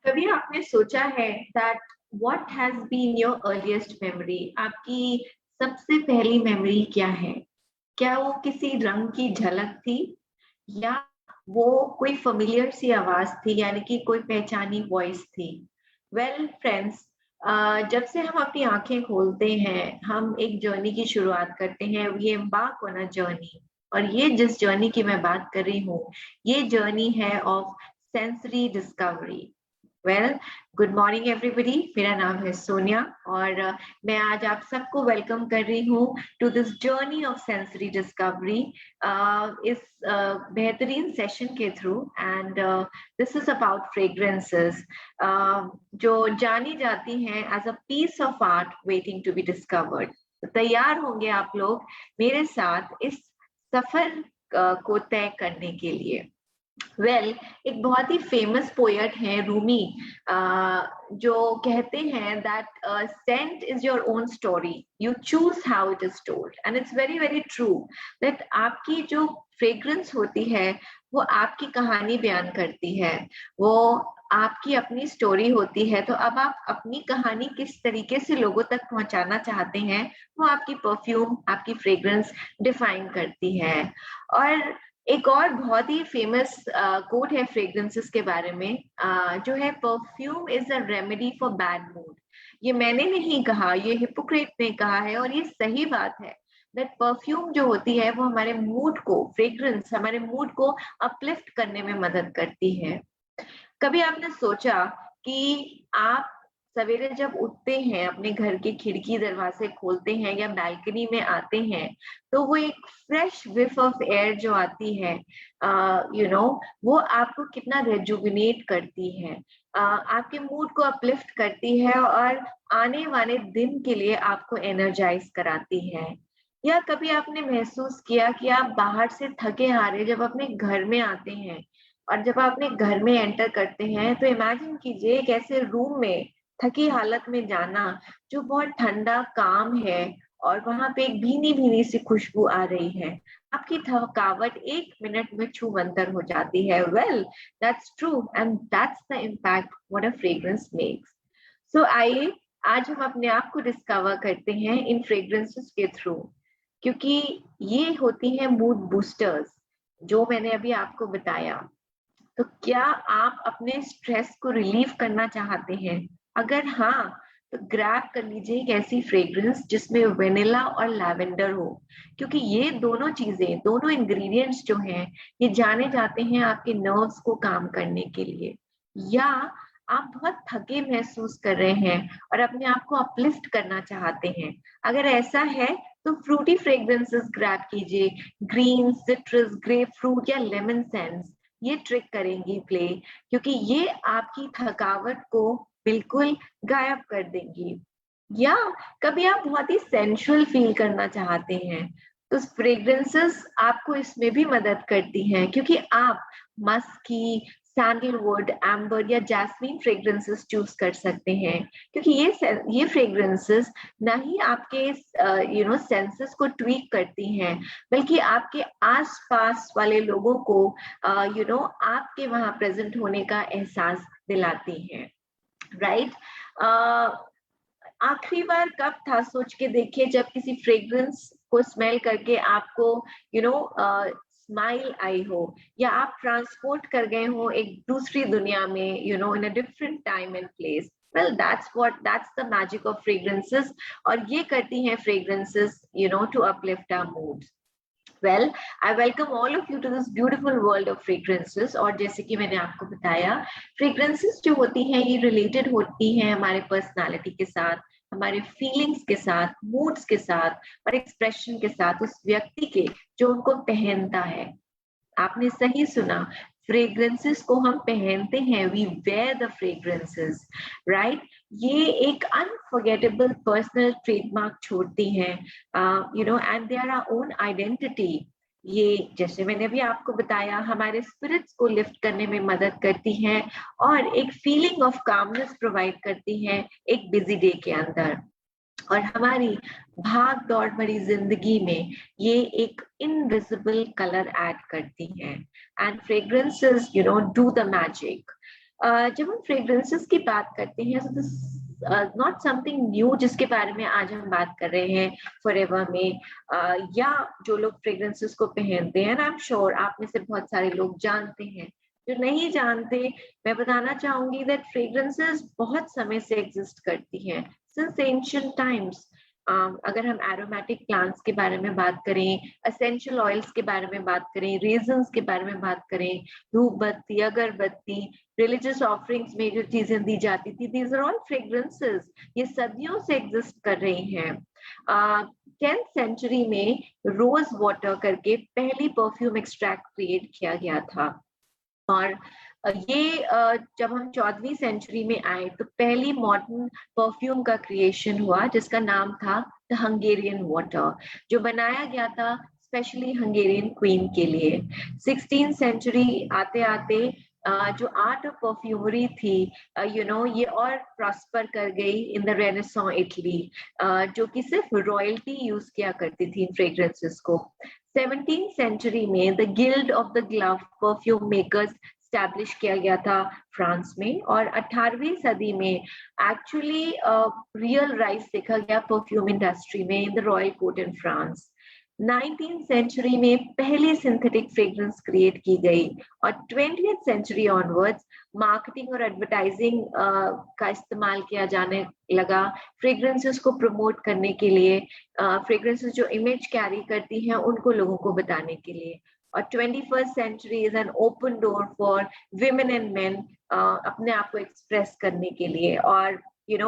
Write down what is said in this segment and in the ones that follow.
कभी आपने सोचा है that what has been your earliest memory? आपकी सबसे पहली मेमोरी क्या है? क्या वो किसी रंग की झलक थी या वो कोई familiar सी आवाज थी, यानी कि कोई पहचानी वॉइस थी? वेल फ्रेंड्स, जब से हम अपनी आंखें खोलते हैं हम एक जर्नी की शुरुआत करते हैं। We embark on a journey. और ये जिस जर्नी की मैं बात कर रही हूँ, ये जर्नी है of sensory discovery. Well, good morning everybody. मेरा नाम है सोनिया और मैं आज आप सबको वेलकम कर रही हूँ to this journey of sensory discovery, इस बेहतरीन सेशन के through. And this is about fragrances, जो जानी जाती हैं as a piece of art waiting to be discovered. तैयार होंगे आप लोग मेरे साथ इस सफर को तय करने के लिए? एक बहुत ही फेमस पोएट है रूमी, जो कहते हैं that scent is your own story, you choose how it is told. And it's very very true that आपकी जो फ्रेग्रेंस होती है वो आपकी कहानी बयान करती है, वो आपकी अपनी स्टोरी होती है। तो अब आप अपनी कहानी किस तरीके से लोगों तक पहुंचाना चाहते हैं, वो आपकी परफ्यूम, आपकी फ्रेग्रेंस डिफाइन करती है। और एक और बहुत ही फेमस कोट है फ्रेग्रेंसेस के बारे में, जो है perfume is a remedy for bad mood. ये मैंने नहीं कहा, ये हिपोक्रेट ने कहा है और ये सही बात है। दैट परफ्यूम जो होती है वो हमारे मूड को, फ्रेग्रेंस हमारे मूड को अपलिफ्ट करने में मदद करती है। कभी आपने सोचा कि आप सवेरे जब उठते हैं, अपने घर के खिड़की दरवाजे खोलते हैं या बालकनी में आते हैं, तो वो एक फ्रेश विफ ऑफ एयर जो आती है, वो आपको कितना रेजुविनेट करती है, आपके मूड को अपलिफ्ट करती है और आने वाले दिन के लिए आपको एनर्जाइज कराती है। या कभी आपने महसूस किया कि आप बाहर से थके हारे जब अपने घर में आते हैं और जब आप अपने घर में एंटर करते हैं, तो इमेजिन कीजिए एक ऐसे रूम में थकी हालत में जाना जो बहुत ठंडा काम है और वहां पे एक भीनी भीनी सी खुशबू आ रही है। आपकी थकावट 1 मिनट में छूमंतर हो जाती है। Well, that's true and that's the impact what a fragrance makes. So आइए आज हम अपने आप को डिस्कवर करते हैं इन फ्रेग्रेंसेस के थ्रू, क्योंकि ये होती हैं मूड बूस्टर्स जो मैंने अभी आपको बताया। तो क्या आप अपने स्ट्रेस को रिलीव करना चाहते हैं? अगर हाँ, तो ग्रैब कर लीजिए एक ऐसी फ्रेग्रेंस जिसमें वेनिला और लैवेंडर हो, क्योंकि ये दोनों चीजें, दोनों इंग्रेडिएंट्स जो हैं, ये जाने जाते हैं आपके नर्व्स को काम करने के लिए। या आप बहुत थके महसूस कर रहे हैं और अपने आप को अपलिफ्ट करना चाहते हैं, अगर ऐसा है तो फ्रूटी फ्रेग्रेंसेस ग्रैब कीजिए। ग्रीन, सिट्रस, ग्रेप फ्रूट या लेमन सेंस ये ट्रिक करेंगी प्ले, क्योंकि ये आपकी थकावट को बिल्कुल गायब कर देंगी। या कभी आप बहुत ही सेंसुअल फील करना चाहते हैं, तो फ्रेग्रेंसेस आपको इसमें भी मदद करती हैं, क्योंकि आप मस्की, सैंडलवुड, एम्बर या जैस्मीन फ्रेग्रेंसेस चूज कर सकते हैं, क्योंकि ये फ्रेग्रेंसेस ना ही आपके सेंसेस को ट्वीक करती हैं, बल्कि आपके आसपास वाले लोगों को आपके वहां प्रेजेंट होने का एहसास दिलाती हैं। राइट? आखिरी बार कब था, सोच के देखिए, जब किसी फ्रेग्रेंस को स्मेल करके आपको स्माइल आई हो, या आप ट्रांसपोर्ट कर गए हो एक दूसरी दुनिया में, in a different time and place. Well, that's the magic of fragrances, और ये करती हैं fragrances, to uplift our moods. Well, I welcome all of you to this beautiful world of fragrances। और जैसे कि मैंने आपको बताया, fragrances जो होती हैं ये related होती हैं हमारे personality के साथ, हमारे feelings के साथ, moods के साथ और expression के साथ, उस व्यक्ति के जो उनको पहनता है। आपने सही सुना, फ्रेग्रेंसेस को हम पहनते हैं, we wear the fragrances, right? ये एक अनफॉरगेटेबल पर्सनल ट्रेडमार्क छोड़ती हैं, and they are our own identity. ये, जैसे मैंने अभी आपको बताया, हमारे स्पिरिट्स को लिफ्ट करने में मदद करती हैं और एक फीलिंग ऑफ कामनेस प्रोवाइड करती हैं एक बिजी डे के अंदर। और हमारी भाग दौड़ भरी जिंदगी में ये एक इनविजिबल कलर ऐड करती हैं। And fragrances do the magic. जब हम फ्रेग्रेंसेस की बात करते हैं तो नॉट समथिंग न्यू जिसके बारे में आज हम बात कर रहे हैं फॉरएवर में, या जो लोग फ्रेग्रेंसेस को पहनते हैं, आई एम श्योर आप में से बहुत सारे लोग जानते हैं। जो नहीं जानते, मैं बताना चाहूंगी दैट फ्रेग्रेंसेस बहुत समय से एग्जिस्ट करती हैं, सिंस एंशिएंट टाइम्स। अगर हम एरोमेटिक प्लांट्स के बारे में बात करें, एसेंशियल ऑयल्स के बारे में बात करें, रेजन्स के बारे में बात करें, धूप बत्ती, अगरबत्ती, रिलीजियस ऑफरिंग्स में जो चीजें दी जाती थी, दीज आर ऑल फ्रेग्रेंसेस। ये सदियों से एग्जिस्ट कर रही हैं। 10th सेंचुरी में रोज वाटर करके पहली परफ्यूम एक्सट्रैक्ट क्रिएट किया गया था। और ये जब हम 14वीं सेंचुरी में आए तो पहली मॉडर्न परफ्यूम का क्रिएशन हुआ जिसका नाम था द हंगेरियन वाटर, जो बनाया गया था स्पेशली हंगेरियन क्वीन के लिए। 16th सेंचुरी आते आते जो आर्ट ऑफ परफ्यूमरी थी, ये और प्रॉस्पर कर गई इन द रेनेसां इटली, जो कि सिर्फ रॉयल्टी यूज किया करती थी इन फ्रेग्रेंसेस को। 17th सेंचुरी में the guild of the glove perfume makers establish किया गया था फ्रांस में, और 18वीं सदी में एक्चुअली रियल राइज देखा गया परफ्यूम इंडस्ट्री में in the royal court in France. 19th century में पहली सिंथेटिक फ्रेग्रेंस क्रिएट की गई, और 20th सेंचुरी ऑनवर्ड्स मार्केटिंग और एडवर्टाइजिंग का इस्तेमाल किया जाने लगा फ्रेग्रेंसेस को प्रमोट करने के लिए, फ्रेग्रेंसेस जो इमेज कैरी करती हैं उनको लोगों को बताने के लिए। और 21st century is an open door for women and men अपने आप को एक्सप्रेस करने के लिए। और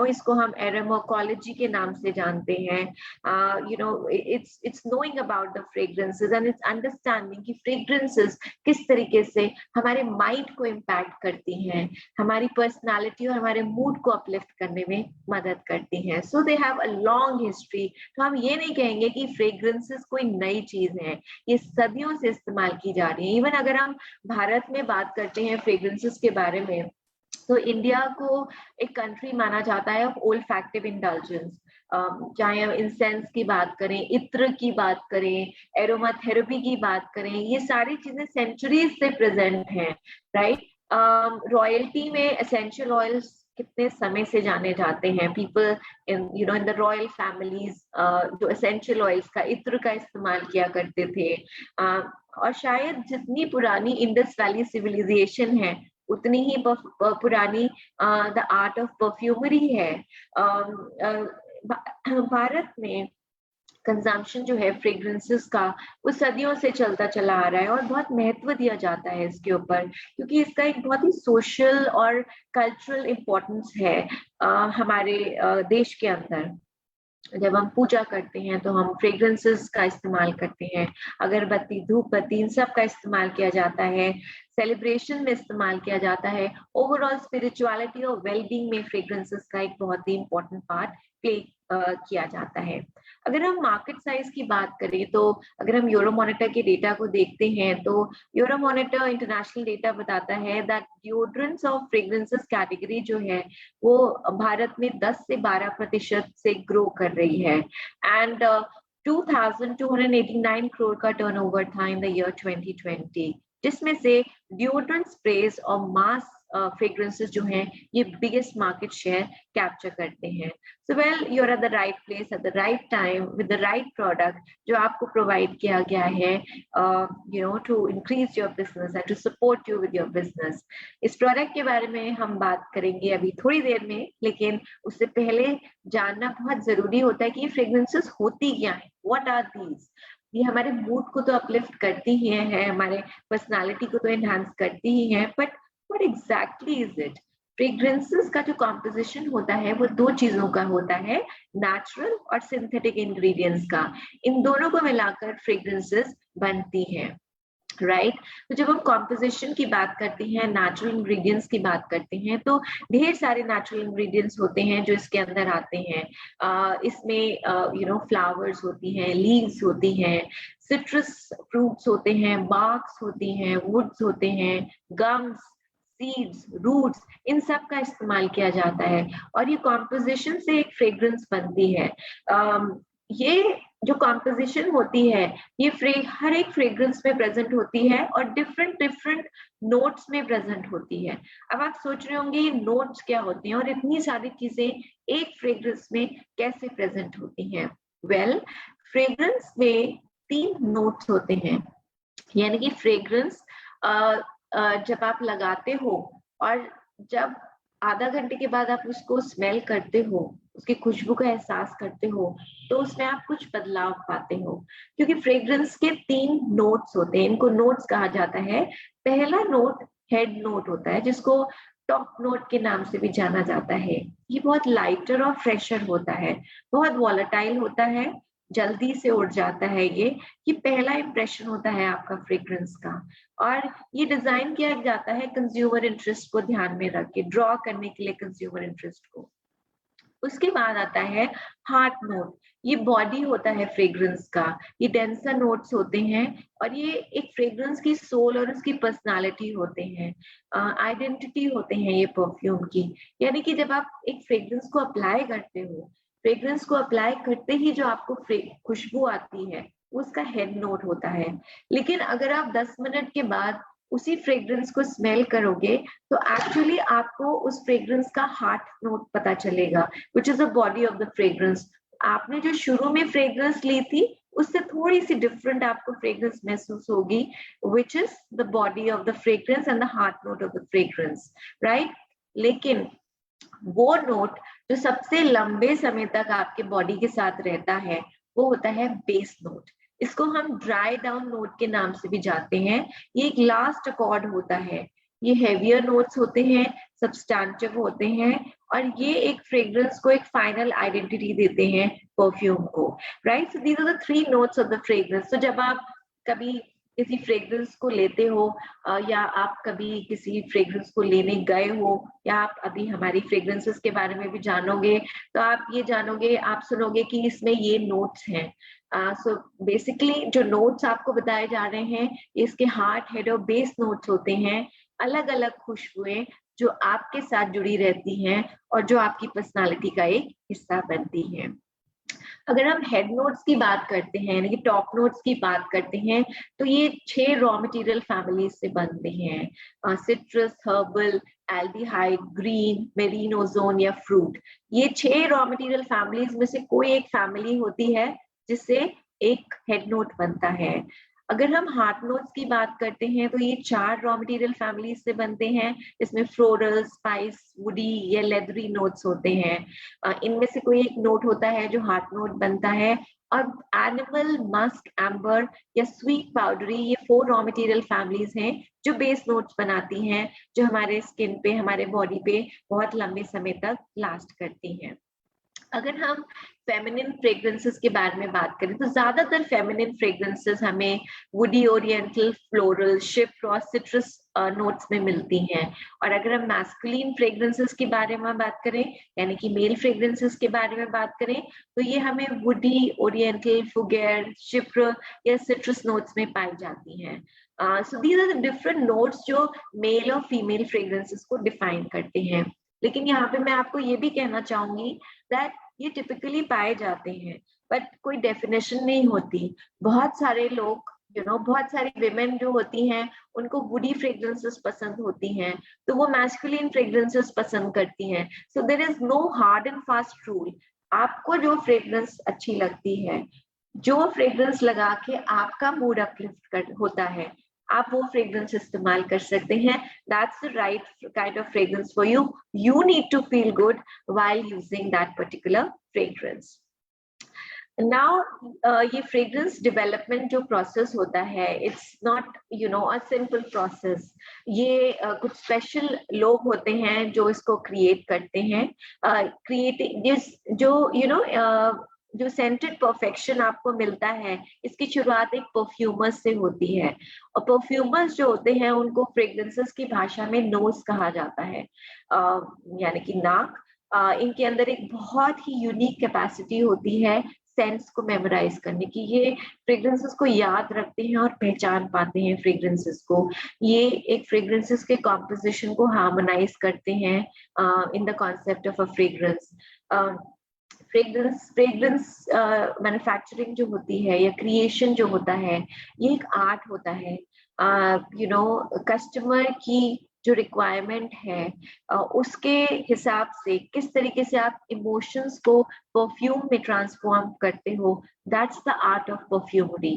इसको हम एरोमोकोलॉजी के नाम से जानते हैं। It's knowing about the fragrances and it's understanding कि फ्रेग्रेंसेस किस तरीके से हमारे माइंड को इम्पैक्ट करती हैं, हमारी पर्सनालिटी और हमारे मूड को अपलिफ्ट करने में मदद करती हैं। So they have a long history. तो हम ये नहीं कहेंगे कि फ्रेग्रेंसेस कोई नई चीज है, ये सदियों से इस्तेमाल की जा रही है। इवन अगर हम भारत में बात करते हैं फ्रेग्रेंसेस के बारे में, तो इंडिया को एक कंट्री माना जाता है ऑफ ओल्फैक्टिव इंडल्जेंस। चाहे हम इंसेंस की बात करें, इत्र की बात करें, एरोमा थेरेपी की बात करें, ये सारी चीजें सेंचुरीज से प्रेजेंट हैं, राइट। रॉयल्टी में एसेंशियल ऑयल्स कितने समय से जाने जाते हैं। People in the royal families जो एसेंशियल ऑयल्स का, इत्र का इस्तेमाल किया करते थे। और शायद जितनी पुरानी इंडस वैली सिविलाइजेशन है उतनी ही पुरानी द आर्ट ऑफ परफ्यूमरी है। भारत में कंजम्पशन जो है फ्रेग्रेंसेस का, वो सदियों से चलता चला आ रहा है और बहुत महत्व दिया जाता है इसके ऊपर, क्योंकि इसका एक बहुत ही सोशल और कल्चरल इम्पोर्टेंस है हमारे देश के अंदर। जब हम पूजा करते हैं तो हम फ्रेग्रेंसेस का इस्तेमाल करते हैं, अगरबत्ती, धूप बत्ती, इन सब का इस्तेमाल किया जाता है, सेलिब्रेशन में इस्तेमाल किया जाता है। ओवरऑल स्पिरिचुअलिटी और वेलबींग में फ्रेग्रेंसेस का एक बहुत ही इंपॉर्टेंट पार्ट प्ले किया जाता है। अगर हम मार्केट साइज की बात करें तो अगर हम यूरोमॉनिटर के डेटा को देखते हैं तो यूरोमॉनिटर इंटरनेशनल डेटा बताता है that deodorants of fragrances category जो है वो भारत में 10 से 12% से ग्रो कर रही है। एंड 2289 करोड़ का टर्नओवर था इन द ईयर 2020, जिसमें से डिओड्रेंट स्प्रेज और मास फ्रेग्रेंसेस जो हैं ये बिगेस्ट मार्केट शेयर कैप्चर करते हैं। So well, you are at the right place at the right time with the right product जो आपको प्रोवाइड किया गया है to increase your business and to support you with your business. इस product के बारे में हम बात करेंगे अभी थोड़ी देर में, लेकिन उससे पहले जानना बहुत जरूरी होता है कि ये फ्रेग्रेंसेस होती क्या है, व्हाट आर दीज। ये हमारे मूड को तो अपलिफ्ट करती ही है, हमारे पर्सनालिटी को तो एनहांस करती ही है, but what exactly is it. Fragrances का जो कॉम्पोजिशन होता है वो दो चीजों का होता है, नेचुरल और सिंथेटिक इंग्रेडिएंट्स का। इन दोनों को मिलाकर फ्रेग्रेंसेस बनती हैं, राइट। तो जब हम कॉम्पोजिशन की बात करते हैं, नेचुरल इंग्रेडिएंट्स की बात करते हैं, तो ढेर सारे नेचुरल इंग्रेडिएंट्स होते हैं जो इसके अंदर आते हैं। इसमें फ्लावर्स होती हैं, लीव्स होती हैं, सिट्रस फ्रूट्स होते हैं, बार्क्स होती हैं, वुड्स होते हैं, गम्स, सीड्स, रूट्स, इन सब का इस्तेमाल किया जाता है और ये कॉम्पोजिशन से एक फ्रेग्रेंस बनती है। ये जो कॉम्पोजिशन होती है ये हर एक फ्रेग्रेंस में प्रेजेंट होती है और डिफरेंट डिफरेंट नोट्स में प्रेजेंट होती है। अब आप सोच रहे होंगे ये नोट्स क्या होती हैं और इतनी सारी चीजें एक फ्रेग्रेंस में कैसे प्रेजेंट होती हैं। वेल, फ्रेग्रेंस में 3 नोट्स होते हैं, यानी कि फ्रेग्रेंस जब आप लगाते हो और जब आधा घंटे के बाद आप उसको स्मेल करते हो, उसकी खुशबू का एहसास करते हो, तो उसमें आप कुछ बदलाव पाते हो, क्योंकि फ्रेग्रेंस के 3 नोट्स होते हैं। इनको नोट्स कहा जाता है। पहला नोट हेड नोट होता है, जिसको टॉप नोट के नाम से भी जाना जाता है। ये बहुत लाइटर और फ्रेशर होता है, बहुत वॉलेटाइल होता है, जल्दी से उड़ जाता है। ये पहला इंप्रेशन होता है आपका फ्रेग्रेंस का, और ये डिजाइन किया जाता है कंज्यूमर इंटरेस्ट को ध्यान में रख के, ड्रॉ करने के लिए कंज्यूमर इंटरेस्ट को। उसके बाद आता है हार्ट नोट। ये बॉडी होता है फ्रेग्रेंस का, ये डेंसर नोट्स होते हैं और ये एक फ्रेग्रेंस की सोल और उसकी पर्सनालिटी होते हैं, आइडेंटिटी होते हैं ये परफ्यूम की। यानी कि जब आप एक फ्रेग्रेंस को अप्लाई करते हो, फ्रेग्रेंस को अप्लाई करते ही जो आपको खुशबू आती है उसका हेड नोट होता है। लेकिन अगर आप 10 मिनट के बाद उसी फ्रेग्रेंस को स्मेल करोगे तो एक्चुअली आपको उस फ्रेग्रेंस का हार्ट नोट पता चलेगा, which is the body of the fragrance. आपने जो शुरू में फ्रेग्रेंस ली थी उससे थोड़ी सी डिफरेंट आपको फ्रेग्रेंस महसूस होगी, which is the body of the fragrance and the heart note of the fragrance, right. लेकिन वो नोट जो सबसे लंबे समय तक आपके बॉडी के साथ रहता है वो होता है बेस नोट। इसको हम ड्राई डाउन नोट के नाम से भी जानते हैं। ये एक लास्ट अकॉर्ड होता है। ये हेवियर नोट्स होते हैं, सब्सटैंटिव होते हैं, और ये एक फ्रेग्रेंस को एक फाइनल आइडेंटिटी देते हैं परफ्यूम को, right. So these are the 3 notes of the fragrance. तो जब आप कभी किसी फ्रेग्रेंस को लेते हो या आप कभी किसी फ्रेग्रेंस को लेने गए हो, या आप अभी हमारी फ्रेग्रेंसेस के बारे में भी जानोगे, तो आप ये जानोगे, आप सुनोगे कि इसमें ये नोट्स हैं। सो बेसिकली जो नोट्स आपको बताए जा रहे हैं इसके हार्ट, हेड और बेस नोट्स होते हैं, अलग अलग खुशबुएं जो आपके साथ जुड़ी रहती हैं और जो आपकी पर्सनालिटी का एक हिस्सा बनती हैं। अगर हम हेड नोट्स की बात करते हैं, यानी कि टॉप नोट्स की बात करते हैं, तो ये 6 रॉ मटेरियल फैमिलीज से बनते हैं, citrus, herbal, aldehyde, green, marine ozone या फ्रूट। ये 6 रॉ मटेरियल फैमिलीज में से कोई एक फैमिली होती है जिससे एक हेड नोट बनता है। अगर हम हार्ट नोट्स की बात करते हैं तो ये 4 रॉ मटेरियल फैमिलीज से बनते हैं। इसमें फ्लोरल, स्पाइस, वुडी या लेदरी नोट्स होते हैं। इनमें से कोई एक नोट होता है जो हार्ट नोट बनता है। और एनिमल, मस्क, एम्बर या स्वीट पाउडरी, ये 4 रॉ मटेरियल फैमिलीज हैं जो बेस नोट्स बनाती हैं, जो हमारे स्किन पे, हमारे बॉडी पे बहुत लंबे समय तक लास्ट करती हैं। अगर हम फेमिनिन फ्रेग्रेंसेस के बारे में बात करें तो ज्यादातर फेमिनिन फ्रेग्रेंसेस हमें वुडी, ओरिएंटल, फ्लोरल, शिफ्ट और सिट्रस नोट्स में मिलती हैं। और अगर हम मैस्कुलिन फ्रेग्रेंसेस के बारे में बात करें, यानी कि मेल फ्रेग्रेंसेस के बारे में बात करें, तो ये हमें वुडी, ओरिएंटल, फुगेर, शिफ्र या सिट्रस नोट्स में पाई जाती हैं। So these are the different notes जो मेल और फीमेल फ्रेग्रेंसेस को डिफाइन करते हैं। लेकिन यहाँ पे मैं आपको ये भी कहना चाहूंगी दैट ये टिपिकली पाए जाते हैं, बट कोई डेफिनेशन नहीं होती। बहुत सारे लोग, बहुत सारी विमेन जो होती हैं उनको वुडी फ्रेग्रेंसेस पसंद होती हैं, तो वो मैस्कुलिन फ्रेग्रेंसेस पसंद करती हैं। So there is no hard and fast rule. आपको जो फ्रेग्रेंस अच्छी लगती है, जो फ्रेग्रेंस लगा के आपका मूड अपलिफ्ट होता है, आप वो फ्रेग्रेंस इस्तेमाल कर सकते हैं। That's the right kind of fragrance for you. You need to feel good while using that particular fragrance. Now, ये fragrance development जो process होता है, it's not, a simple process. ये कुछ special लोग होते हैं जो इसको create करते हैं। जो सेंटेड परफेक्शन आपको मिलता है, इसकी शुरुआत एक परफ्यूमर्स से होती है। और परफ्यूमर्स जो होते हैं उनको फ्रेग्रेंसेस की भाषा में नोज कहा जाता है, यानी कि नाक। इनके अंदर एक बहुत ही यूनिक कैपेसिटी होती है सेंस को मेमोराइज करने की। ये फ्रेग्रेंसेस को याद रखते हैं और पहचान पाते हैं फ्रेग्रेंसेस को। ये एक फ्रेग्रेंसेस के कॉम्पोजिशन को हार्मोनाइज करते हैं in the concept of a fragrance. Fragrance manufacturing जो होती है या क्रिएशन जो होता है, ये एक आर्ट होता है। कस्टमर की जो रिक्वायरमेंट है उसके हिसाब से किस तरीके से आप इमोशंस को परफ्यूम में ट्रांसफॉर्म करते हो, that's the art of perfumery.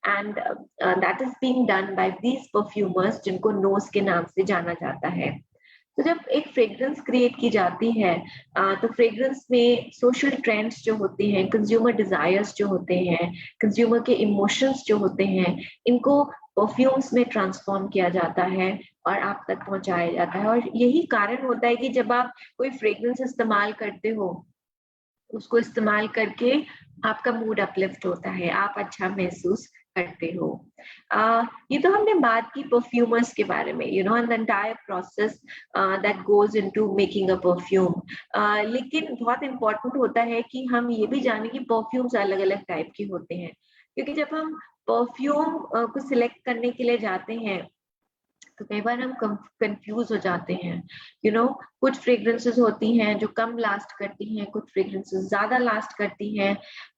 And that is being done by these perfumers जिनको नोज के नाम से जाना जाता है। तो जब एक फ्रेग्रेंस क्रिएट की जाती है तो फ्रेग्रेंस में सोशल ट्रेंड्स जो होते हैं, कंज्यूमर डिजायर्स जो होते हैं, कंज्यूमर के इमोशंस जो होते हैं, इनको परफ्यूम्स में ट्रांसफॉर्म किया जाता है और आप तक पहुंचाया जाता है। और यही कारण होता है कि जब आप कोई फ्रेग्रेंस इस्तेमाल करते हो, उसको इस्तेमाल करके आपका मूड अपलिफ्ट होता है, आप अच्छा महसूस करते हो। ये तो हमने बात की परफ्यूमर्स के बारे में, and the entire process that goes into making a perfume. लेकिन बहुत इंपॉर्टेंट होता है कि हम ये भी जानें कि परफ्यूम्स अलग अलग टाइप के होते हैं, क्योंकि जब हम परफ्यूम को सिलेक्ट करने के लिए जाते हैं तो कई बार हम कंफ्यूज हो जाते हैं। कुछ फ्रेग्रेंसेस होती हैं जो कम लास्ट करती हैं, कुछ फ्रेग्रेंसेस ज्यादा लास्ट करती हैं।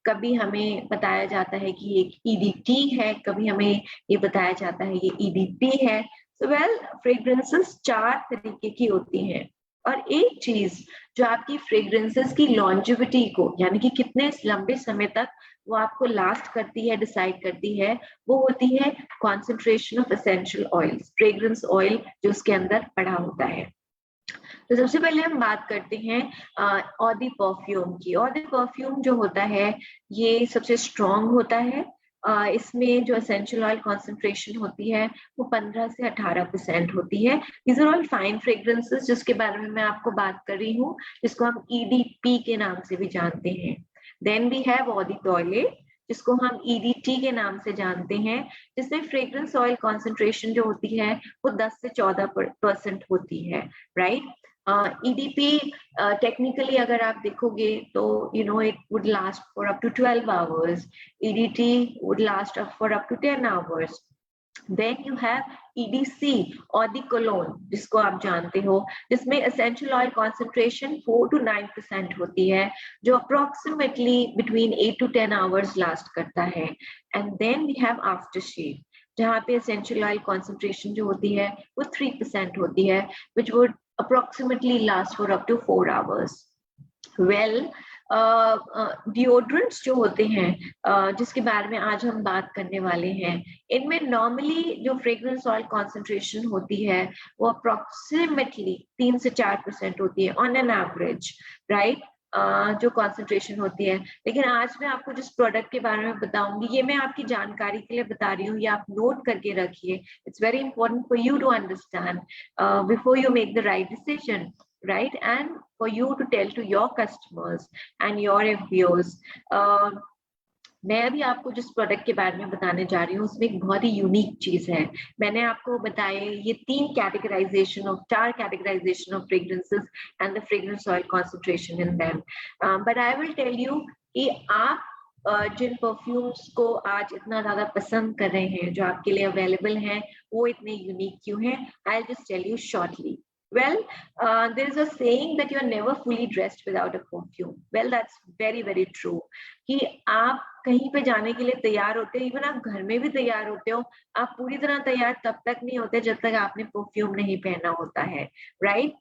कभी हमें बताया जाता है कि ये ईडीटी है, कभी हमें ये बताया जाता है ये ईडीपी है। सो वेल, फ्रेग्रेंसेस 4 तरीके की होती हैं। और एक चीज जो आपकी फ्रेग्रेंसेस की लॉन्जिविटी को, यानी कि कितने लंबे समय तक वो आपको लास्ट करती है, डिसाइड करती है, वो होती है concentration of essential oils, fragrance oil जो उसके अंदर पड़ा होता है। तो सबसे पहले हम बात करते हैं ऑडी परफ्यूम की। ऑडी परफ्यूम जो होता है ये सबसे स्ट्रॉन्ग होता है। इसमें जो एसेंशियल ऑयल कॉन्सेंट्रेशन होती है वो 15 से 18% होती है। These are all fine fragrances जिसके बारे में मैं आपको बात कर रही हूँ, जिसको हम ईडीपी के नाम से भी जानते हैं। Then we have eau de toilette जिसको हम ईडीटी के नाम से जानते हैं, जिसमें फ्रेग्रेंस ऑयल कॉन्सेंट्रेशन जो होती है वो 10 से 14% होती है, राइट। ईडीपी टेक्निकली अगर आप देखोगे तो it would last for up to 12 hours, EDT would last for up to 10 hours. Then you have EDC और दी कोलोन जिसको आप जानते हो, जिसमें एसेंशियल ऑयल कॉन्सेंट्रेशन 4 to 9% होती है, जो approximately between 8 to 10 hours last करता है। And then we have after shave जहाँ पे एसेंशियल ऑयल कॉन्सेंट्रेशन जो होती है वो 3% होती है, which would approximately last for up to 4 hours. Well, deodorants जो होते हैं जिसके बारे में आज हम बात करने वाले हैं, इनमें नॉर्मली जो फ्रेग्रेंस ऑयल कॉन्सेंट्रेशन होती है वो अप्रोक्सीमेटली 3 से 4% होती है ऑन एन एवरेज, राइट, जो कॉन्सेंट्रेशन होती है। लेकिन आज मैं आपको जिस प्रोडक्ट के बारे में बताऊंगी ये मैं आपकी जानकारी के लिए बता रही हूँ, ये आप नोट करके रखिए। It's very important for you to understand before you make the right decision, right, and for you to tell to your customers and your FBOs. मैं अभी आपको जिस प्रोडक्ट के बारे में बताने जा रही हूँ उसमें एक बहुत ही यूनिक चीज है। मैंने आपको बताया ये 4 categorization of fragrances and the fragrance oil concentration in them, but I will tell you कि आप जिन परफ्यूम्स को आज इतना ज्यादा पसंद कर रहे हैं, जो आपके लिए अवेलेबल हैं, वो इतने यूनिक क्यों हैं। I will just tell you shortly. Well, there is a saying that you are never fully dressed without a perfume. Well, that's very, very true. कि आप कहीं पे जाने के लिए तैयार होते हो, इवन आप घर में भी तैयार होते हो, आप पूरी तरह तैयार तब तक नहीं होते जब तक आपने परफ्यूम नहीं पहना होता है, राइट।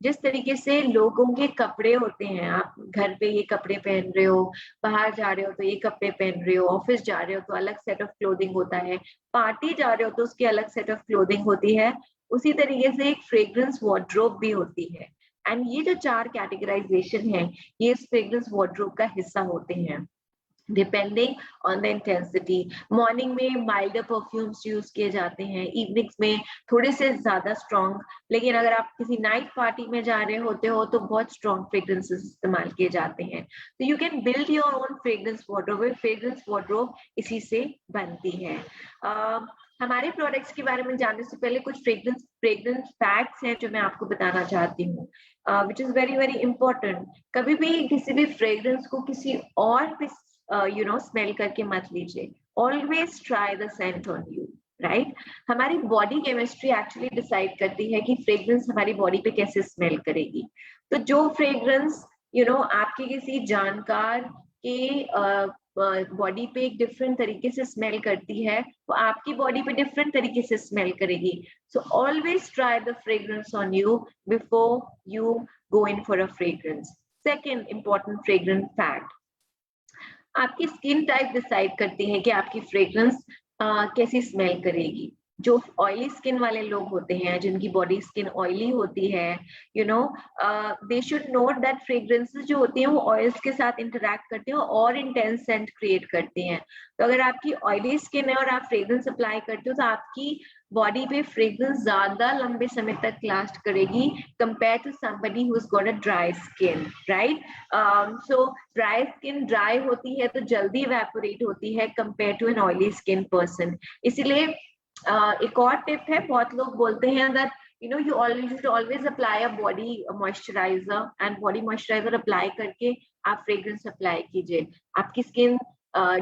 जिस तरीके से लोगों के कपड़े होते हैं, आप घर पे ये कपड़े पहन रहे हो, बाहर जा रहे हो तो ये कपड़े पहन रहे हो, ऑफिस जा रहे हो तो अलग सेट ऑफ क्लोथिंग होता है, पार्टी जा रहे हो तो उसकी अलग सेट ऑफ क्लोथिंग होती है, उसी तरीके से एक फ्रेग्रेंस वार्डरोब भी होती है। एंड ये जो 4 कैटेगराइजेशन है ये इस फ्रेग्रेंस वार्डरोब का हिस्सा होते हैं, depending on the intensity. Morning में माइल्डर परफ्यूम्स यूज किए जाते हैं, इवनिंग्स में थोड़े से ज्यादा स्ट्रॉन्ग, लेकिन अगर आप किसी नाइट पार्टी में जा रहे होते हो तो बहुत स्ट्रॉन्ग फ्रेग्रेंसेस इस्तेमाल किए जाते हैं। तो you can build your own fragrance wardrobe. Fragrance wardrobe इसी से बनती है। हमारे प्रोडक्ट्स के बारे में जानने से पहले कुछ फ्रेग्रेंस फैक्ट्स हैं जो मैं आपको बताना चाहती हूँ, which is very very important. कभी भी किसी भी फ्रेग्रेंस को किसी और पे स्मेल करके मत लीजिए। Always try the Saint on you, right. हमारी बॉडी केमिस्ट्री एक्चुअली डिसाइड करती है कि फ्रेग्रेंस हमारी बॉडी पे कैसे स्मेल करेगी। तो जो फ्रेग्रेंस आपके किसी जानकार के बॉडी पे एक डिफरेंट तरीके से स्मेल करती है, वो आपकी बॉडी पे डिफरेंट तरीके से स्मेल करेगी. So always try the fragrance on you before you go in for a fragrance. Second important fragrance fact, आपकी स्किन टाइप डिसाइड करती है कि आपकी फ्रेग्रेंस कैसी स्मेल करेगी. जो ऑयली स्किन वाले लोग होते हैं, जिनकी बॉडी स्किन ऑयली होती है, they should note that fragrances जो होती हैं वो ऑयल्स के साथ इंटरेक्ट करती हैं और इंटेंस सेंट क्रिएट करती हैं. तो अगर आपकी ऑयली स्किन है और आप फ्रेग्रेंस अप्लाई करते हो तो आपकी बॉडी पे फ्रेग्रेंस ज्यादा लंबे समय तक लास्ट करेगी compare to somebody who has got a dry skin, right. So dry skin dry होती है तो जल्दी इवेपोरेट होती है compare to an oily skin person. इसीलिए एक और टिप है, बहुत लोग बोलते हैं दैट you always apply a body moisturizer, and body moisturizer apply करके आप फ्रेग्रेंस अप्लाई कीजिए. आपकी स्किन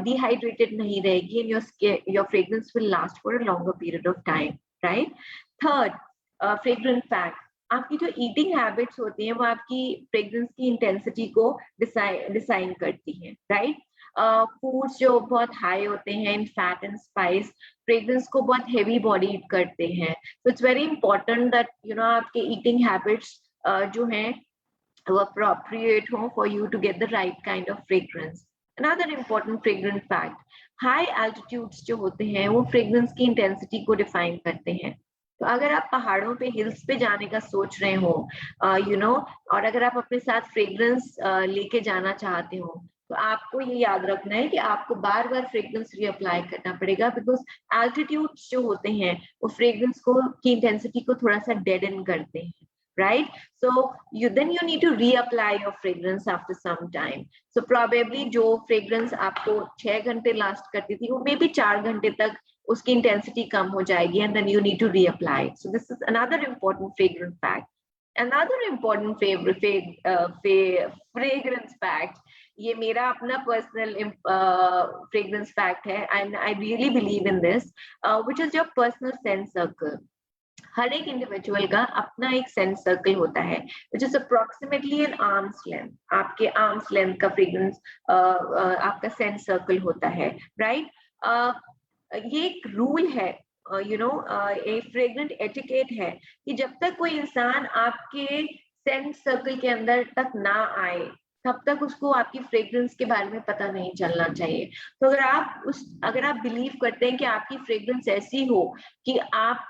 dehydrated नहीं रहेगी and your fragrance will last for a longer period of time, right. Third fragrance fact, आपकी जो ईटिंग हैबिट्स होती हैं वो आपकी फ्रेग्रेंस की इंटेंसिटी को डिसाइन करती हैं, राइट. फूड्स जो बहुत हाई होते हैं in fat and spice fragrance को बहुत हेवी बॉडीड करते हैं. So it's very important that आपके ईटिंग हैबिट्स जो हैं वो अप्रोप्रिएट हो for you to get the right kind of fragrance. Another important fragrance fact, high altitudes जो होते हैं वो फ्रेग्रेंस की इंटेंसिटी को डिफाइन करते हैं. तो अगर आप पहाड़ों पे हिल्स पे जाने का सोच रहे हो और अगर आप अपने साथ फ्रेग्रेंस लेके जाना चाहते हो तो आपको ये याद रखना है कि आपको बार बार फ्रेग्रेंस रीअप्लाई करना पड़ेगा, बिकॉज एल्टीट्यूड्स जो होते हैं वो फ्रेग्रेंस को की इंटेंसिटी को थोड़ा सा डेडन करते हैं, right. So you need to reapply your fragrance after some time. So probably जो fragrance आपको 6 घंटे लास्ट करती थी वो मे बी 4 घंटे तक उसकी इंटेंसिटी कम हो जाएगी and then you need to reapply. So this is another important fragrance fact. Another important fragrance fact, ये मेरा अपना पर्सनल fragrance fact है and I really believe in this, which is your personal scent circle. हर एक individual का अपना एक sense circle होता है which is approximately an arm's length. आपके आर्म्स लेंथ का फ्रेग्रेंस आपका सेंस सर्कल होता है, राइट. ये एक रूल है, एक फ्रेग्रेंट एटिकेट है कि जब तक कोई इंसान आपके सेंस सर्कल के अंदर तक ना आए तब तक उसको आपकी फ्रेग्रेंस के बारे में पता नहीं चलना चाहिए. तो अगर आप बिलीव करते हैं कि आपकी फ्रेग्रेंस ऐसी हो कि आप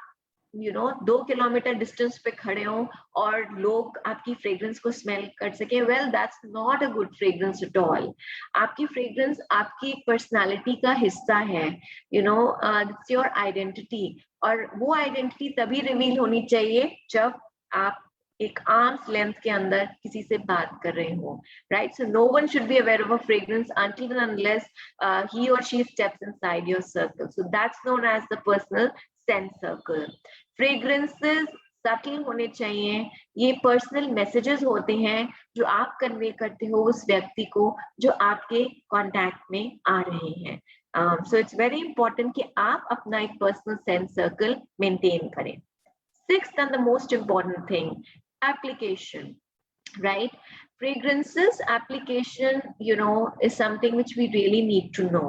2 किलोमीटर डिस्टेंस पे खड़े हो और लोग आपकी फ्रेग्रेंस को स्मेल कर सके, well that's not a good fragrance at all. आपकी फ्रेग्रेंस आपकी पर्सनालिटी का हिस्सा है, इट्स योर आइडेंटिटी, और वो आइडेंटिटी तभी रिवील होनी चाहिए जब आप एक आर्म्स लेंथ के अंदर किसी से बात कर रहे हो, right. So no one should be aware of a fragrance until and unless he or she steps inside your circle. So that's known as the personal scent circle. Fragrances subtle होने चाहिए. ये पर्सनल मैसेजेस होते हैं जो आप convey करते हो उस व्यक्ति को जो आपके कांटेक्ट में आ रहे हैं. सो इट्स वेरी इंपॉर्टेंट कि आप अपना एक पर्सनल सेंस सर्कल मेंटेन करें. Sixth and the most important thing, application, right. Fragrances application is something which we really need to know.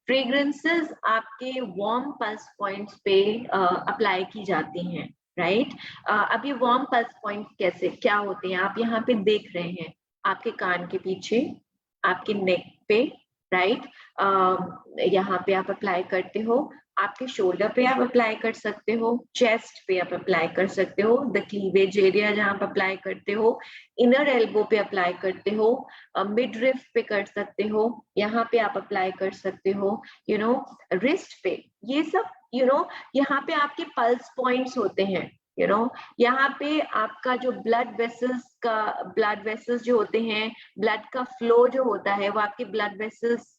Fragrances आपके warm pulse points पे apply की जाती हैं, right. अब ये warm pulse points क्या होते हैं आप यहाँ पे देख रहे हैं, आपके कान के पीछे, आपके नेक पे, राइट. यहाँ पे आप अप्लाई करते हो, आपके शोल्डर पे आप अप्लाई कर सकते हो, चेस्ट पे आप अप्लाई कर सकते हो, द क्लीवेज एरिया जहाँ आप अप्लाई करते हो, इनर एल्बो पे अप्लाई करते हो, मिडरिफ पे कर सकते हो, यहाँ पे आप अप्लाई कर सकते हो, रिस्ट पे. ये सब यहाँ पे आपके पल्स पॉइंट्स होते हैं. यहाँ पे आपका जो ब्लड वेसल्स जो होते हैं, ब्लड का फ्लो जो होता है वो आपके ब्लड वेसल्स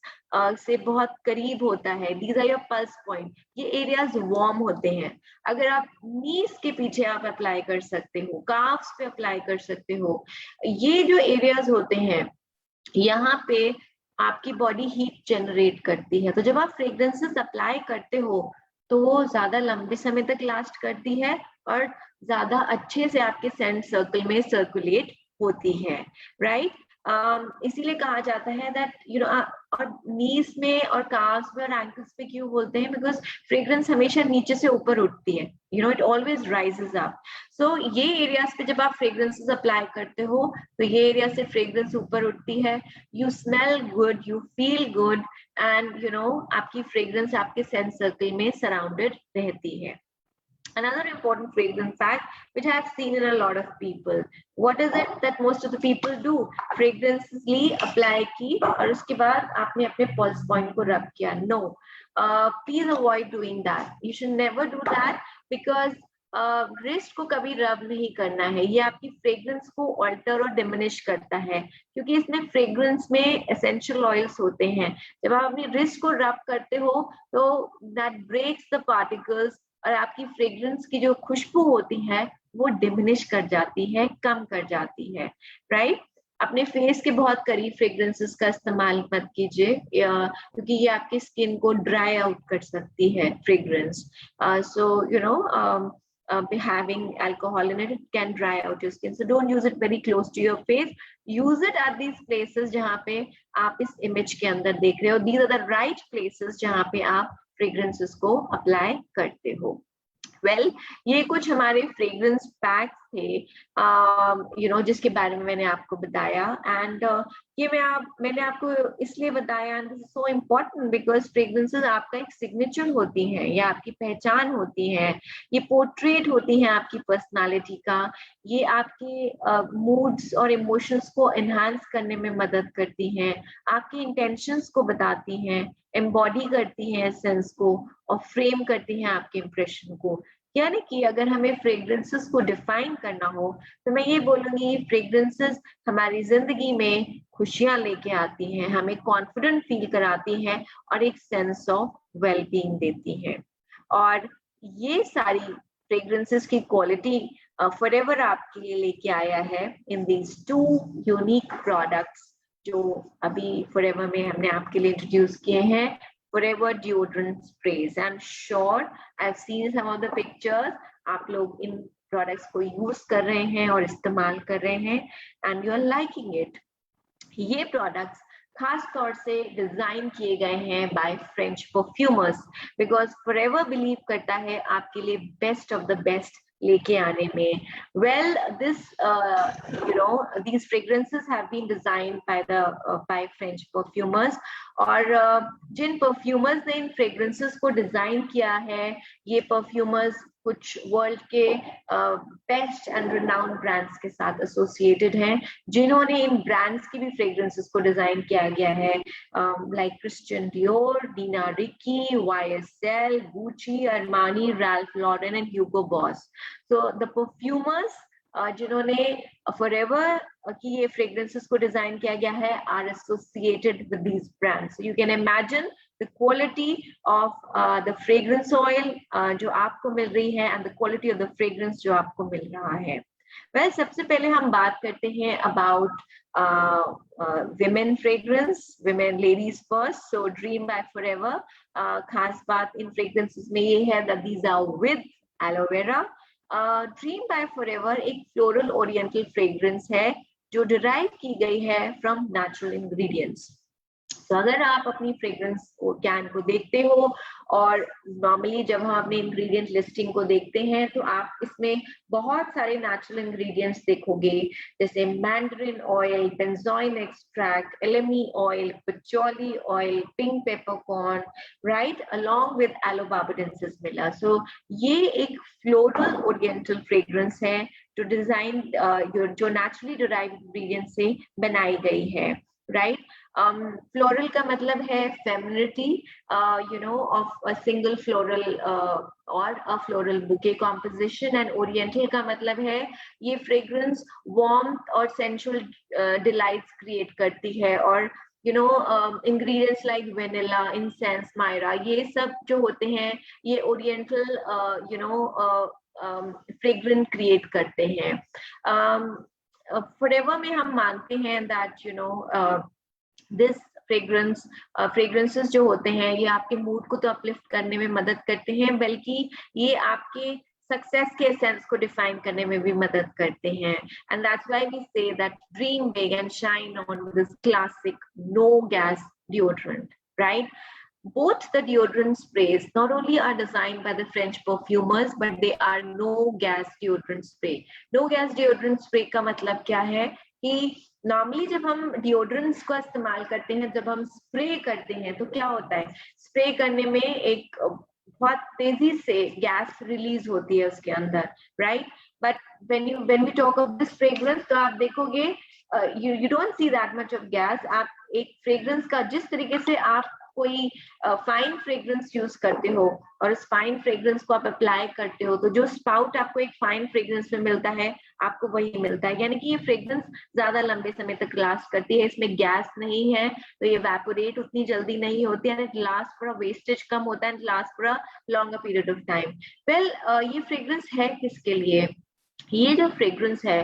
से बहुत करीब होता है. These are your pulse point. ये एरियाज वार्म होते हैं. अगर आप नीज के पीछे आप अप्लाई कर सकते हो, काफ्स पे अप्लाई कर सकते हो. ये जो एरियाज होते हैं यहाँ पे आपकी बॉडी हीट जनरेट करती है. तो जब आप फ्रेग्रेंसेस अप्लाई करते हो तो वो ज्यादा लंबे समय तक लास्ट करती है और ज्यादा अच्छे से आपके सेंट सर्कल में सर्कुलेट होती है, राइट. इसीलिए कहा जाता है दैट और नीज में और काफ्स में और एंकल्स पे क्यों बोलते हैं, बिकॉज फ्रेग्रेंस हमेशा नीचे से ऊपर उठती है, इट ऑलवेज राइजेस अप। सो ये एरियाज पे जब आप फ्रेग्रेंसेस अप्लाई करते हो तो ये एरिया से फ्रेग्रेंस ऊपर उठती है, you smell good, you feel good, and आपकी फ्रेग्रेंस आपके सेंस सर्कल में सराउंडेड रहती है। Another important fragrance fact which I have seen in a lot of people, what is it that most of the people do? Fragrances Lee, apply की और उसके बाद आपने अपने pulse point को rub किया. No, please avoid doing that. You should never do that because wrist को कभी रब नहीं करना है, ये आपकी फ्रेग्रेंस को ऑल्टर और डिमिनिश करता है, क्योंकि इसमें फ्रेग्रेंस में एसेंशियल ऑयल्स होते हैं। जब आप अपनी रिस्ट को रब करते हो तो दैट ब्रेक्स द पार्टिकल्स और आपकी फ्रेग्रेंस की जो खुशबू होती है वो डिमिनिश कर जाती है, कम कर जाती है, राइट? अपने फेस के बहुत करीब फ्रेग्रेंसेस का इस्तेमाल मत कीजिए, क्योंकि ये आपकी स्किन को ड्राई आउट कर सकती है fragrance. So having alcohol in it, it can dry out your skin, so don't use it very close to your face. Use it at these places जहाँ पे आप इस इमेज के अंदर देख रहे हो. These are the right places जहाँ पे आप फ्रेग्रेंसेस को अप्लाई करते हो. वेल ये कुछ हमारे फ्रेग्रेंस पैक्स थे जिसके बारे में मैंने आपको बताया, एंड ये मैंने आपको इसलिए बताया, and this is so important because fragrances आपका एक सिग्नेचर होती हैं, ये आपकी पहचान होती है, ये पोर्ट्रेट होती हैं आपकी पर्सनालिटी का, ये आपके मूड्स और इमोशंस को एनहांस करने में मदद करती हैं, आपकी इंटेंशंस को बताती हैं, एम्बॉडी करती हैं सेंस को और फ्रेम करती हैं आपके इंप्रेशन को। यानी कि अगर हमें फ्रेग्रेंसेस को डिफाइन करना हो तो मैं ये बोलूंगी फ्रेग्रेंसेस हमारी जिंदगी में खुशियां लेके आती हैं, हमें कॉन्फिडेंट फील कराती हैं और एक सेंस ऑफ वेलबींग देती हैं। और ये सारी फ्रेग्रेंसेस की क्वालिटी फॉरएवर आपके लिए लेके आया है इन दीज 2 यूनिक प्रोडक्ट्स जो अभी फॉरएवर में हमने आपके लिए इंट्रोड्यूस किए हैं, Forever deodorant sprays. I'm sure I've seen some of the pictures. आप लोग इन प्रोडक्ट्स को यूज कर रहे हैं और इस्तेमाल कर रहे हैं and you are liking it. ये प्रोडक्ट्स खास तौर से डिजाइन किए गए हैं by French perfumers, because Forever believe करता है आपके लिए बेस्ट ऑफ द बेस्ट लेके आने में। Well these fragrances have been designed by French perfumers, और जिन परफ्यूमर्स ने इन फ्रेग्रेंसेस को डिजाइन किया है ये परफ्यूमर्स कुछ वर्ल्ड के बेस्ट एंड रिनाउंड ब्रांड्स के साथ एसोसिएटेड हैं, जिन्होंने इन ब्रांड्स की भी फ्रेग्रेंसेस को डिजाइन किया गया है, like Christian Dior, Nina Ricci, YSL, Gucci, Armani, Ralph Lauren and Hugo Boss. So the perfumers जिन्होंने फॉरएवर की ये फ्रेग्रेंसेस को डिजाइन किया गया है are associated with these brands. You can imagine the quality of the fragrance oil जो आपको मिल रही है and the quality of the fragrance जो आपको मिल रहा है। well, सबसे पहले हम बात करते हैं about women fragrance, women ladies first, so Dream by Forever खास बात इन fragrances में ये है that these are with aloe vera। Dream by Forever एक floral oriental fragrance है जो derive की गई है from natural ingredients। तो अगर आप अपनी फ्रेग्रेंस कैन को देखते हो और नॉर्मली जब हम अपने इंग्रेडिएंट लिस्टिंग को देखते हैं तो आप इसमें बहुत सारे नेचुरल इंग्रेडिएंट्स देखोगे, जैसे mandarin oil, benzoin extract, elemi oil, patchouli oil, pink peppercorn, right, along with aloe barbadensis मिला। सो ये एक फ्लोरल ओरिएंटल फ्रेग्रेंस है जो डिजाइन जो नेचुरली डिराइव्ड इंग्रेडिएंट से बनाई गई है, राइट। फ्लोरल का मतलब है femininity of a single floral और a floral bouquet composition, and oriental का मतलब है ये फ्रेग्रेंस वार्मथ और सेंसुअल डिलाइट्स क्रिएट करती है, और ingredients like vanilla, incense, myrrh, ये सब जो होते हैं ये ओरिएंटल फ्रेग्रेंस क्रिएट करते हैं। फॉरएवर में हम मानते हैं दैट दिस फ्रेग्रेंसेस जो होते हैं ये आपके मूड को तो अपलिफ्ट करने में मदद करते हैं, बल्कि ये आपके सक्सेस के एसेंस को डिफाइन करने में भी मदद करते हैं. And that's why we say that dream big and shine on with this classic no gas deodorant, right? Both the deodorant sprays not only are designed by the French perfumers, but they are no gas deodorant spray. No gas deodorant spray का मतलब क्या है कि normally जब हम deodorants का इस्तेमाल करते हैं, जब हम स्प्रे करते हैं तो क्या होता है, स्प्रे करने में एक बहुत तेजी से गैस रिलीज होती है उसके अंदर, right? But when we talk of this fragrance, तो आप देखोगे you don't see that much of gas. आप एक फ्रेग्रेंस का जिस तरीके से आप कोई फाइन फ्रेग्रेंस यूज करते हो और उस फाइन फ्रेग्रेंस को आप अप्लाई करते हो, तो जो स्पाउट आपको एक फाइन फ्रेग्रेंस में मिलता है आपको वही मिलता है. यानी कि ये फ्रेग्रेंस ज्यादा लंबे समय तक लास्ट करती है, इसमें गैस नहीं है, तो ये वेपोरेट उतनी जल्दी नहीं होती है, and it last for a wastage कम होता है, and last for a longer period of time. Well, ये फ्रेग्रेंस है किसके लिए? ये जो फ्रेग्रेंस है,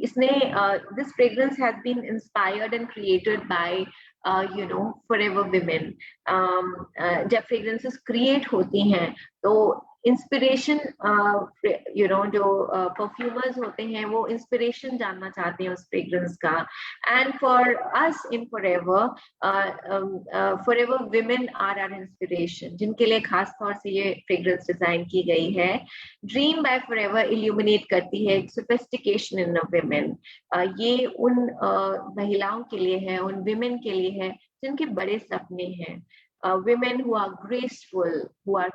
इसने this fragrance has been inspired and created by forever women. जब फ्रेग्रेंसेस क्रिएट होती हैं तो इंस्पिरेशन, जो परफ्यूमर्स होते हैं वो इंस्पिरेशन जानना चाहते हैं उस फ्रेग्रेंस का. And for us in forever women are our inspiration, जिनके लिए खास तौर से ये फ्रेग्रेंस डिजाइन की गई है. ड्रीम बाय फॉरएवर इल्यूमिनेट करती है सोफिस्टिकेशन इन अ विमेन. ये उन महिलाओं के लिए है, उन विमेन के लिए है जिनके बड़े सपने हैं. Women who are graceful, who are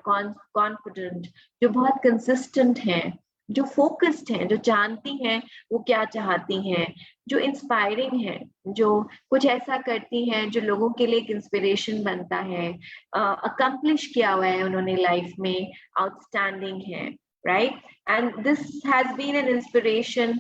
confident, जो बहुत consistent हैं, जो focused हैं, जो जानती हैं वो क्या चाहती हैं, जो inspiring हैं, जो कुछ ऐसा करती हैं जो लोगों के लिए एक inspiration बनता है, accomplish किया हुआ है उन्होंने life में, outstanding है, right? And this has been an inspiration.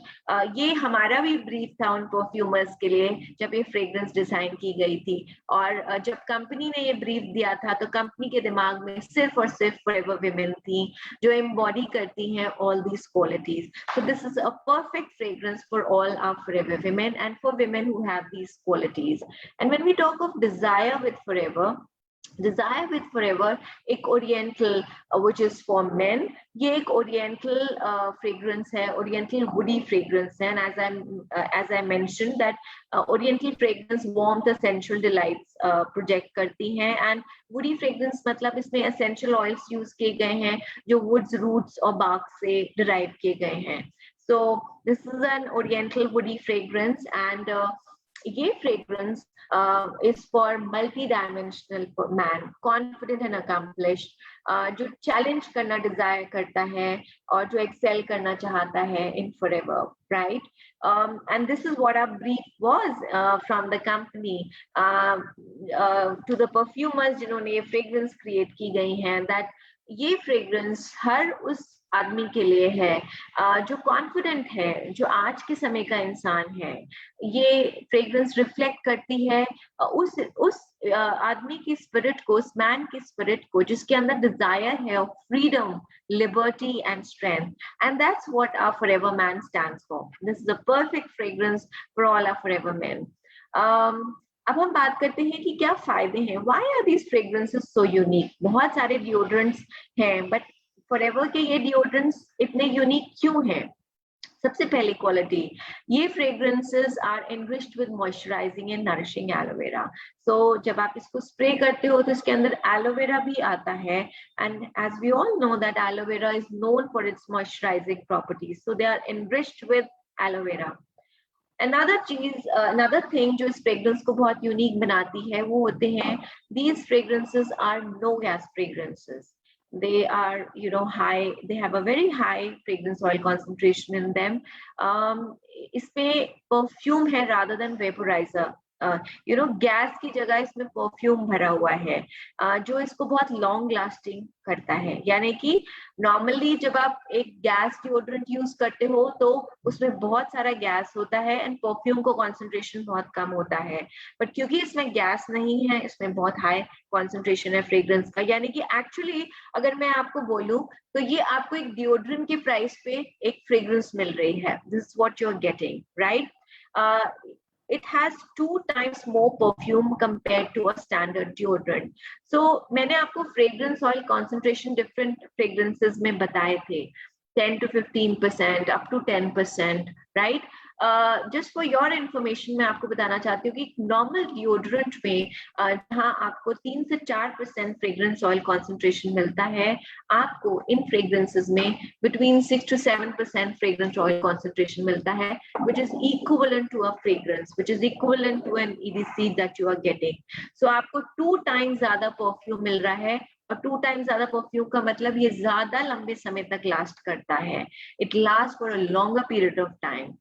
ये हमारा भी ब्रीफ था उन परफ्यूमर्स के लिए जब ये फ्रेग्रेंस डिजाइन की गई थी. और जब कंपनी ने ये ब्रीफ दिया था तो कंपनी के दिमाग में सिर्फ और सिर्फ फॉरएवर विमेन थी जो एम्बॉडी करती हैं all these qualities. So this is a perfect fragrance for all our forever women and for women who have these qualities. And when we talk of desire with forever, Desire with Forever, एक oriental which is for men, ये एक oriental fragrance है, oriental woody fragrance है. And as I mentioned that oriental fragrance warmth essential delights project करती हैं. And woody fragrance मतलब इसमें essential oils use किए गए हैं जो वुड्स, रूट्स और बाग से डिराइव किए गए हैं. So this is an oriental woody fragrance, and ये fragrance is for multi-dimensional man, confident and accomplished, जो चैलेंज करना डिजायर करता है और जो एक्सेल करना चाहता है in forever, right? And this is what our brief was from the company to the perfumers जिन्होंने ये फ्रेग्रेंस क्रिएट की गई हैं, that ये फ्रेग्रेंस हर उस आदमी के लिए है जो कॉन्फिडेंट है, जो आज के समय का इंसान है. ये फ्रेग्रेंस रिफ्लेक्ट करती है उस आदमी की स्पिरिट को, उस मैन की स्पिरिट को जिसके अंदर डिजायर है of freedom, liberty and strength. And that's what our forever man stands for. This is a perfect fragrance for all our forever man. अब हम बात करते हैं कि क्या फायदे हैं. Why are these fragrances so unique? बहुत सारे डिओड्रेंट्स हैं बट फॉरएवर के ये डिओड्रेंट्स इतने यूनिक क्यों हैं? सबसे पहली क्वालिटी, ये fragrances are enriched with moisturising and nourishing aloe vera. So जब आप इसको स्प्रे करते हो तो इसके अंदर एलोवेरा भी आता है. And as we all know that aloe vera is known for its moisturizing properties, so they are enriched with aloe vera. another thing जो इस फ्रेग्रेंस को बहुत यूनिक बनाती है वो होते हैं these fragrances are no gas fragrances. They are high, they have a very high fragrance oil concentration in them. इसमें परफ्यूम है rather than vaporizer. गैस की जगह इसमें परफ्यूम भरा हुआ है जो इसको बहुत लॉन्ग लास्टिंग करता है. यानी कि नॉर्मली जब आप एक गैस डिओड्रेंट यूज करते हो तो उसमें बहुत सारा गैस होता है एंड परफ्यूम को कॉन्सेंट्रेशन बहुत कम होता है. बट क्योंकि इसमें गैस नहीं है, इसमें बहुत हाई कॉन्सेंट्रेशन है फ्रेग्रेंस का. यानी कि एक्चुअली अगर मैं आपको बोलूं तो ये आपको एक डिओड्रेंट के प्राइस पे एक फ्रेग्रेंस मिल रही है. This is what you are getting, right? It has 2 times more perfume compared to a standard deodorant. So मैंने आपको fragrance oil concentration different fragrances में बताए थे. 10 to 15%, up to 10%, right? Just for your information मैं आपको बताना चाहती हूँ कि नॉर्मल डिओड्रेंट में जहाँ आपको 3 से 4% फ्रेग्रेंस ऑयल कॉन्सेंट्रेशन मिलता है, आपको इन फ्रेग्रेंसेस में between 6 to 7% fragrance oil concentration मिलता है, which is equivalent to a fragrance, which is equivalent to an EDC that you are getting. So आपको 2 times ज़्यादा परफ्यूम मिल रहा है, और 2 times ज़्यादा परफ्यूम का मतलब ये ज़्यादा लंबे समय तक लास्ट करता है. It lasts for a longer period of time.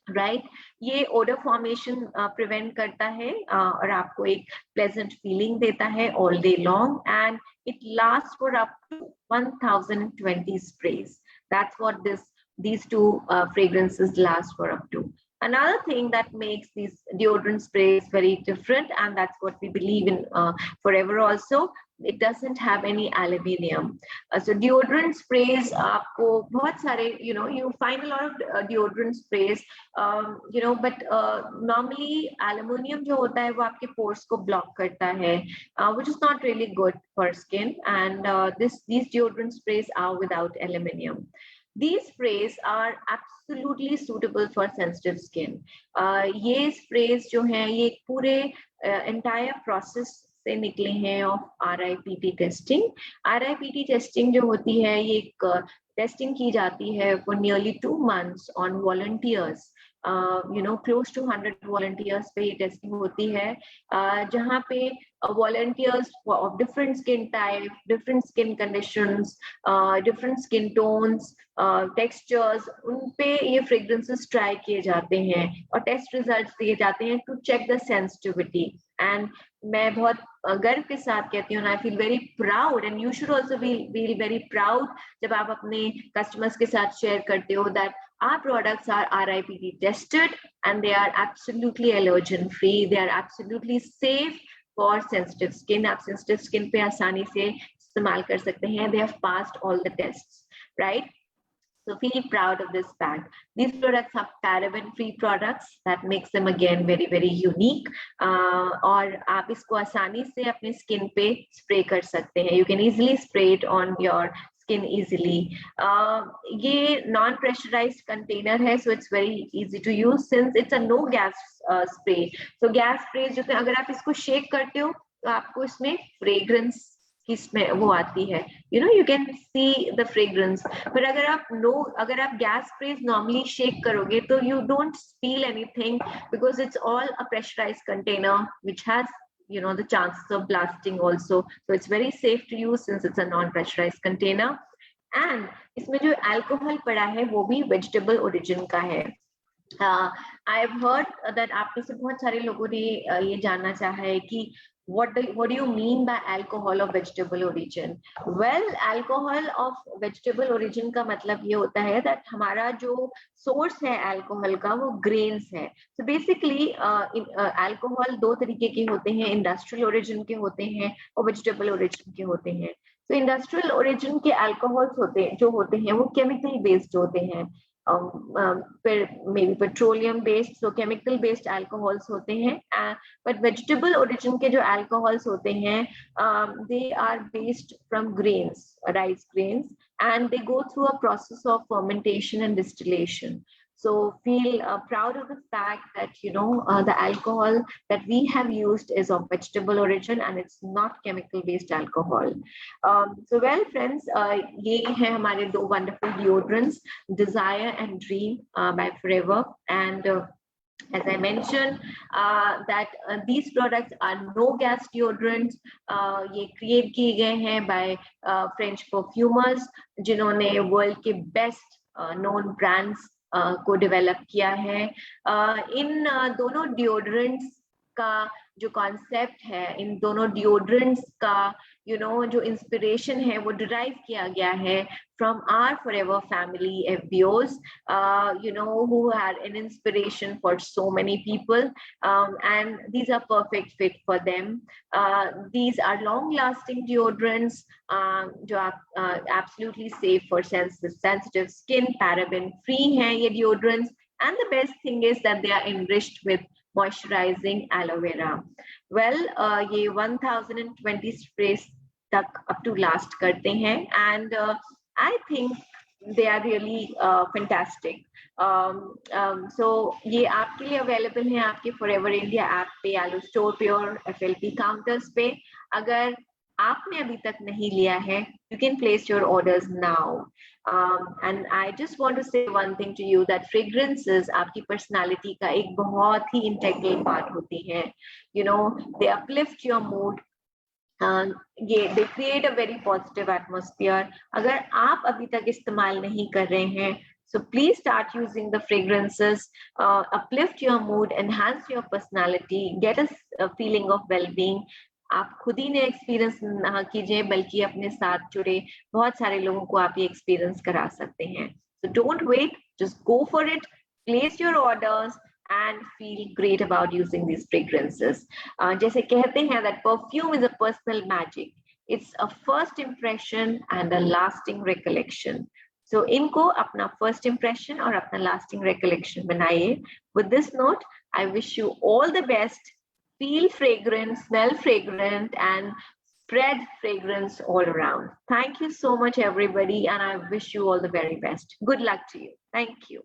Right ये ओडर फॉर्मेशन प्रिवेंट करता है और आपको एक प्लेजेंट फीलिंग देता है all day long, and it last for up to 1020 sprays. That's what these two fragrances last for up to. Another thing that makes these deodorant sprays very different, and that's what we believe in Forever also, it doesn't have any aluminium. So deodorant sprays aapko bahut sare, you find a lot of deodorant sprays, but normally aluminium jo hota hai wo aapke pores ko block karta hai, which is not really good for skin, and these deodorant sprays are without aluminium. These sprays are absolutely suitable for sensitive skin. ये sprays जो हैं ये पूरे entire process से निकले हैं of RIPT testing. RIPT testing जो होती है ये एक टेस्टिंग की जाती है for nearly 2 months on volunteers. Close to 100 volunteers पे ये टेस्टिंग होती है, जहाँ पे volunteers of different skin type, different skin conditions, different skin tones, textures, उन पे ये fragrances try किए जाते हैं और टेस्ट रिजल्ट्स दिए जाते हैं to check the sensitivity. And मैं बहुत गर्व के साथ कहती हूँ, I feel very proud, and you should also feel very proud जब आप अपने customers के साथ share करते हो that our products are RIPT tested and they are absolutely allergen free. They are absolutely safe for sensitive skin. आप sensitive skin पे आसानी से इस्तेमाल कर सकते हैं. They have passed all the tests, right? So feel proud of this fact. These products are paraben-free products. That makes them again very, very unique. और आप इसको आसानी से अपने skin पे spray कर सकते हैं. You can easily spray it on your skin easily. ये non-pressurized container है, so it's very easy to use since it's a no gas spray. So gas spray जो है, अगर आप इसको shake करते हो तो आपको इसमें fragrance की स्मेल वो आती है, you can see the fragrance. पर अगर आप gas sprays normally shake करोगे तो you don't feel anything because it's all a pressurized container which has the chances of blasting also. So it's very safe to use since it's a non-pressurized container. And इसमें जो alcohol पड़ा है वो भी vegetable origin का है. I've heard that आप में से बहुत सारे लोगों ने ये जानना चाहा है कि what do you mean by alcohol of vegetable origin? Well, alcohol of vegetable origin का मतलब ये होता है that हमारा जो source है alcohol का वो grains है. So basically alcohol दो तरीके के होते हैं, industrial origin के होते हैं और vegetable origin के होते हैं. So industrial origin के alcohols जो होते हैं वो chemical based होते हैं. maybe petroleum based, so chemical based alcohols होते हैं, but vegetable origin के जो alcohols होते हैं they are based from grains, rice grains, and they go through a process of fermentation and distillation. So feel proud of the fact that the alcohol that we have used is of vegetable origin and it's not chemical based alcohol. So well friends, ये हैं हमारे दो wonderful deodorants, Desire and Dream by Forever, and as I mentioned that these products are no gas deodorants. ये create किए गए हैं by French perfumers जिन्होंने world के best known brands को डेवलप किया है. इन दोनों डिओड्रेंट्स का जो कॉन्सेप्ट है, इन दोनों डिओड्रेंट्स का जो इंस्पिरेशन है वो डिराइव किया गया है from our Forever family FBOs, who had an inspiration for so many people, and these are perfect fit for them. These are long-lasting deodorants, absolutely safe for sensitive skin, paraben-free हैं ये deodorants, and the best thing is that they are enriched with moisturizing aloe vera. Well, ये 1020 sprays तक up to last करते हैं, and I think they are really fantastic. So ये आपके लिए available है आपके फॉरएवर इंडिया ऐप पे, आलू स्टोर पे और FLP काउंटर्स पे. अगर आपने अभी तक नहीं लिया है, you can place your orders now. And I just want to say one thing to you, that fragrances आपकी personality का एक बहुत ही integral part होती हैं. You know, they uplift your mood. they create a very positive atmosphere. अगर आप अभी तक इस्तेमाल नहीं कर रहे हैं, so please start using the fragrances. Uplift your mood, enhance your personality, get a feeling of well-being. आप खुद ही ने एक्सपीरियंस ना कीजिए, बल्कि अपने साथ जुड़े बहुत सारे लोगों को आप ये एक्सपीरियंस करा सकते हैं. So don't wait, just go for it, place your orders and feel great about using these fragrances. जैसे कहते हैं that perfume is a personal magic. It's a first impression and a lasting recollection. So इनको अपना first impression और अपना lasting recollection बनाइए. With this note, I wish you all the best. Feel fragrant, smell fragrant, and spread fragrance all around. Thank you so much, everybody, and I wish you all the very best. Good luck to you. Thank you.